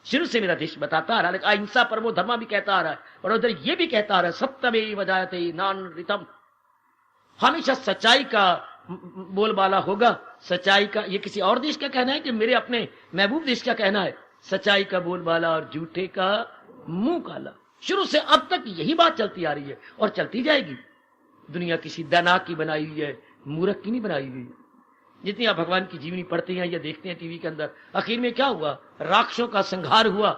शुरू से मेरा देश बताता आ रहा है, अहिंसा परमो धर्मा भी कहता आ रहा है, और उधर ये भी कहता आ रहा है सत्यमेव जयते नानृतम, हमेशा सच्चाई का बोलबाला होगा। सच्चाई का, ये किसी और देश का कहना है कि मेरे अपने महबूब देश का कहना है? सच्चाई का बोलबाला और झूठे का मुंह काला। शुरू से अब तक यही बात चलती आ रही है और चलती जाएगी। दुनिया किसी दाना की बनाई हुई है, मूर्ख की नहीं बनाई हुई। जितनी आप भगवान की जीवनी पढ़ते हैं या देखते हैं टीवी के अंदर, आखिर में क्या हुआ? राक्षसों का संहार हुआ,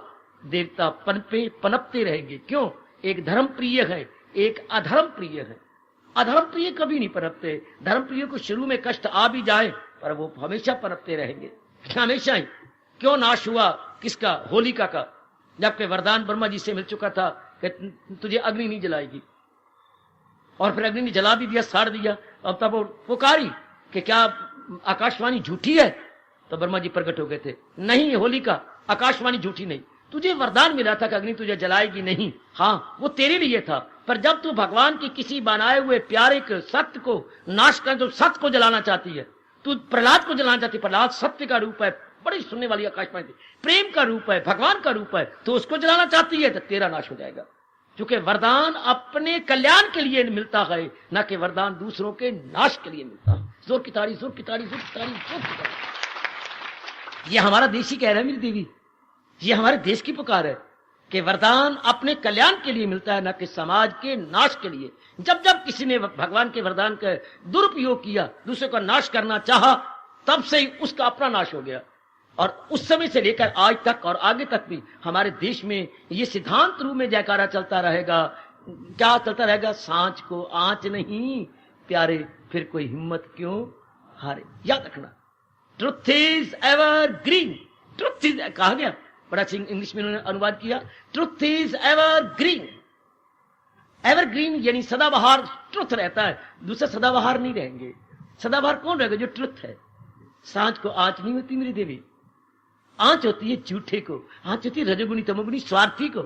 देवता पनपते रहेंगे। क्यों? एक धर्म प्रिय है, एक अधर्म प्रिय है। अधर्म प्रिय कभी नहीं पनपते। धर्म प्रिय को शुरू में कष्ट आ भी जाए पर वो हमेशा पनपते रहेंगे, हमेशा ही। क्यों नाश हुआ किसका? होलिका का। जबकि वरदान ब्रह्मा जी से मिल चुका था कि तुझे अग्नि नहीं जलाएगी, और फिर अग्नि ने जला भी दिया, साड़ दिया। अब तब वो पुकारी कि क्या आकाशवाणी झूठी है? तो ब्रह्मा जी प्रकट हो गए थे, नहीं होलिका, आकाशवाणी झूठी नहीं। तुझे वरदान मिला था कि अग्नि तुझे जलाएगी नहीं, हाँ वो तेरे लिए था। पर जब तू भगवान के किसी बनाए हुए प्यारे के सत्य को नाश कर, तो सत्य को जलाना चाहती है, तू प्रहलाद को जलाना चाहती। प्रहलाद सत्य का रूप है, बड़ी सुनने वाली आकाशवाणी थी, प्रेम का रूप है, भगवान का रूप है, तो उसको जलाना चाहती है तो तेरा नाश हो जाएगा। क्योंकि वरदान अपने कल्याण के लिए मिलता है, न कि वरदान दूसरों के नाश के लिए मिलता है। जोर की ताड़ी, जोर की ताड़ी, जोर की ताड़ी, जोर की ताड़ी। ये हमारा देश ही कह रहा है मेरी देवी, ये हमारे देश की पुकार है कि वरदान अपने कल्याण के लिए मिलता है, न कि समाज के नाश के लिए। जब जब किसी ने भगवान के वरदान का दुरुपयोग किया, दूसरे का नाश करना चाहा, तब से ही उसका अपना नाश हो गया। और उस समय से लेकर आज तक और आगे तक भी हमारे देश में ये सिद्धांत रूप में जयकारा चलता रहेगा। क्या चलता रहेगा? सांच को आंच नहीं प्यारे, फिर कोई हिम्मत क्यों हारे। याद रखना, truth is ever green. Truth is, कहा गया, बड़ा इंग्लिश में उन्होंने अनुवाद किया, truth is ever green. Ever green यानी सदाबहार ट्रुथ रहता है, दूसरे सदाबहार नहीं रहेंगे। सदाबहार कौन रहेगा? जो ट्रुथ है। सांच को आंच नहीं होती मेरी देवी, आंच होती है झूठे को, आंच होती है रजोगुनी तमोगुनी स्वार्थी को।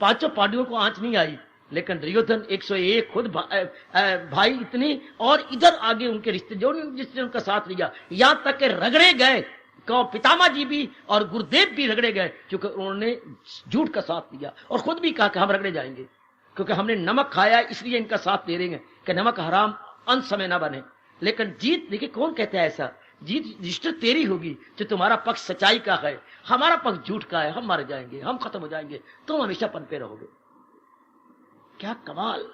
पांचों पांडवों को आंच नहीं आई, लेकिन दुर्योधन 101 खुद भाई इतने, और इधर आगे उनके रिश्ते जो जिसने उनका साथ लिया, यहां तक के रगड़े गए, पितामह जी भी और गुरुदेव भी रगड़े गए, क्योंकि उन्होंने झूठ का साथ दिया। और खुद भी कहा कि हम रगड़े जाएंगे क्योंकि हमने नमक खाया, इसलिए इनका साथ दे रहे हैं कि नमक हराम अंत समय ना बने। लेकिन जीत, देखिए कौन कहता है ऐसा? जीत रजिस्टर तेरी होगी जो तुम्हारा पक्ष सच्चाई का है, हमारा पक्ष झूठ का है। हम मारे जाएंगे, हम खत्म हो जाएंगे, तुम हमेशा पनपे रहोगे। क्या कमाल!